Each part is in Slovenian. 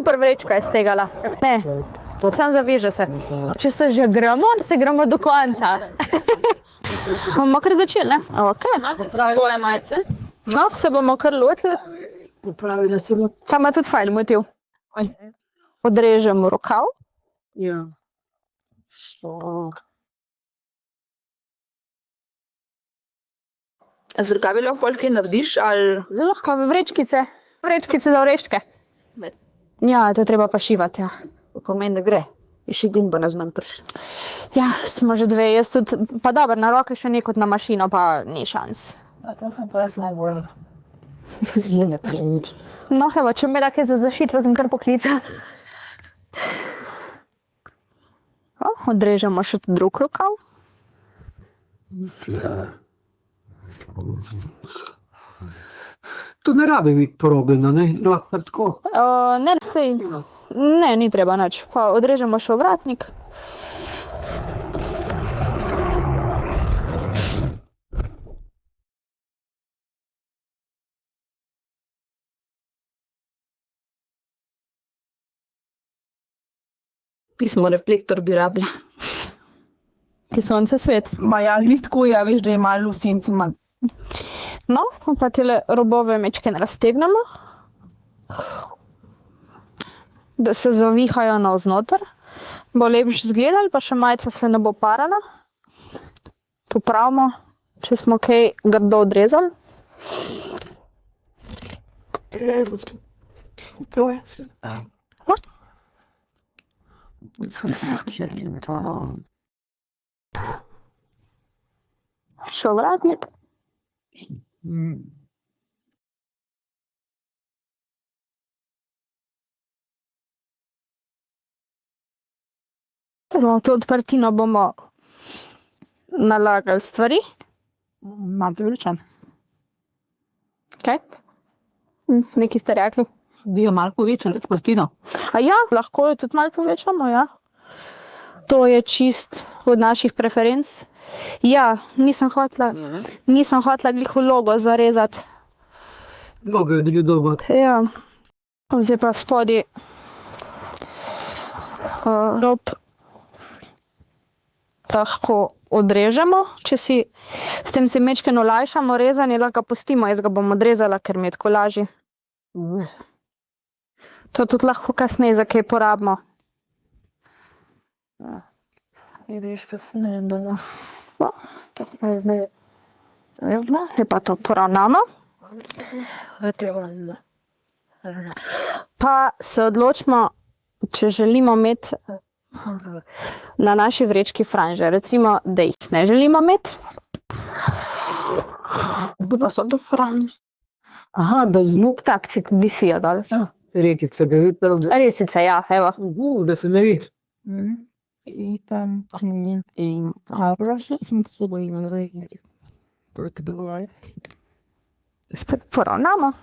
super vrečka iz tegala. Ne, sam zaveže se. Če se že gremo, se gremo do konca. Bomo kar začeli, ne? Ok. Svoje majice. No, se bomo kar lotili. Pravi, da se bo. Tam ima tudi fajn motiv. Odrežemo rokav. Ja. Z rokavi lahko polk kaj narediš, ali... Lahko vrečkice. Vrečkice za oreščke. Ja, to je treba pa šivati, ja. Pomeni, da gre. In še gumba ne znam prišli. Ja, smo že dve, jaz tudi, pa dobro, na roke še ni kot na mašino, pa ni šans. A tam sem pa jaz najbolj. Zdaj ne prejiti. No, evo, če me da kaj za zašitvo, sem kar poklica. Odrežemo še drug rokav. To ne rabi biti porobljeno, ne? Lahko tako. Ne, sej, ne, ni treba nič. Pa odrežemo še ovratnik. Pismo reflektor bi rabila. Ki sonce svet. Ma ja, glih tako, ja, veš, da je malo v senci manj. No, pa tele robove mečke raztegnemo, da se zavihajo navznoter. Bo lepš zgledal, pa še majica se ne bo parala. Popravimo, če smo kaj grdo odrezali. Še ovratnik. To odprtino bomo nalagali stvari. Malo povečan. Kaj? Nekaj ste rekli. Bi jo malo povečali, odprtino. A ja, lahko jo tudi malo povečamo, ja. To je čist od naših preferenc. Ja, nisem hotela glih v logo zarezati. Logo je bil dober. Ja. Zdaj pa spodaj rob lahko odrežemo. Če si s tem se mečkeno olajšamo rezanje, lahko pustimo. Jaz ga bom odrezala, ker mi je tako lažje. To tudi lahko kasneje za kaj porabimo. Je pa to poravnamo. Pa se odločimo, če želimo imeti na naši vrečki franže. Recimo, da jih ne želimo imeti. Pa so to franž. Aha, da znuk. Tak, če visijo dol. Rekice, da je bilo. Resice, ja, evo. Da se ne vidi. Spet poravnamo.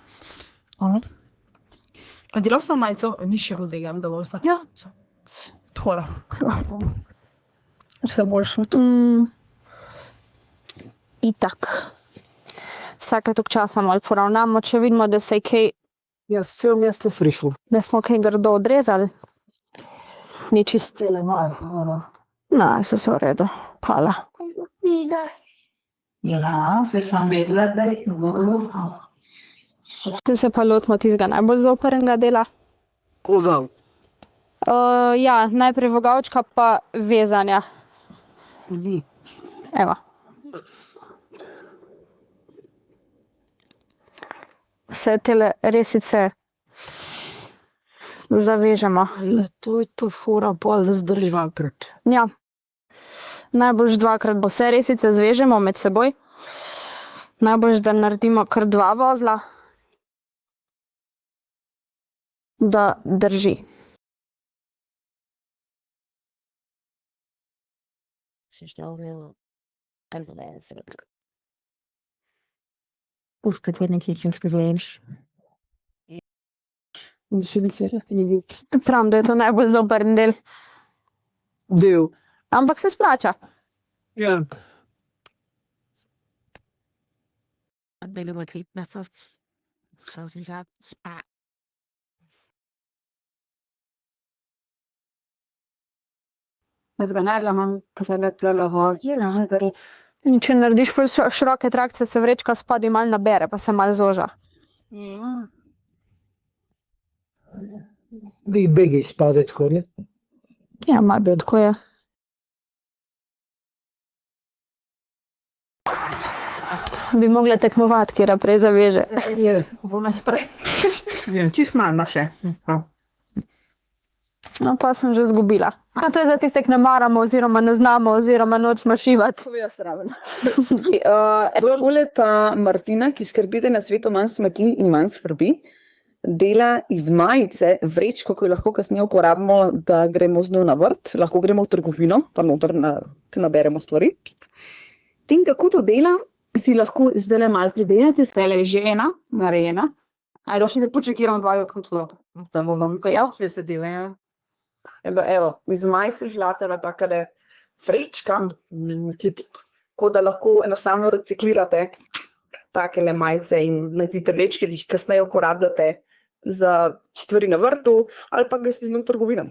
A delal sem majico, ni še rodegam, da bo vse. Ja. Tvola. Se boljš tu. Itak. Vsake tok časa malo poravnamo, če vidimo, da se je kaj, Jaz cel mesto frišlo. da smo kaj grdo odrezali. Ni čist. No, se v redu. Hvala. Ja, se sam vedela, da je Zdaj se pa lotimo tistega najbolj zoprnega dela. Kozal. Ja, najprej vogavčka pa vezanja. Evo. Vse tele resice zavežemo. To je to fora, pol da zdrživa pred. Ja. Najboljš dvakrat bo vse resice zvežemo med seboj. Najboljš, da naredimo kar 2 vozla, da drži. Puška tvoj nekaj čimški vljenš. Pravim, da je to najbolj zoprn del. Del. Ampak se splača. Ja. Bello clip, that's a In če narediš ful široke trakce, se vrečka spodaj malo nabere, pa se malo zoža. Di begi spade tako, ne? Ja, malo bi tako je. Bi mogla tekmovati, kjer prej zaveže. Je. Čist malo še. No, pa sem že zgubila. A to je za tiste, ki ne maramo, oziroma ne znamo, oziroma nočemo šivati. To bi jaz raven. Ule pa Martina, ki skrbite na svetu manj smeti in manj skrbi, dela iz majice vrečko, ki jo lahko kasneje uporabimo, da gremo z njo na vrt, lahko gremo v trgovino, pa noter naberemo stvari. In kako to dela, si lahko zdaj malo prebijate, stele je že ena, narejena. Ajde, še ne počekiramo dva kontrola. Samo bom pojel. Kje se dela, ja. Evo, iz majice žlatera takale vrečka, tako da lahko enostavno reciklirate takele majice in naredite vrečke, ki jih kasneje uporabljate za stvari na vrtu ali pa greste z njim v trgovino.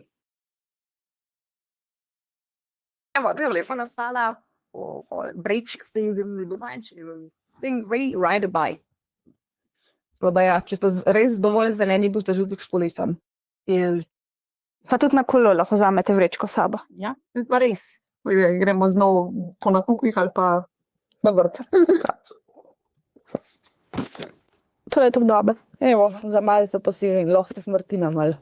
Evo, to je lepo nastala vrečka, thing we ride a bike. Pa ja, če pa res dovolj zeleni, boste žutik s polistom. Pa tudi na kolo lahko vzamete vrečko s sabo. Ja, pa res. Gremo z njo po nakupih ali pa na vrt. To je tako dobro. Evo, za malico pa si lahko Martina malo.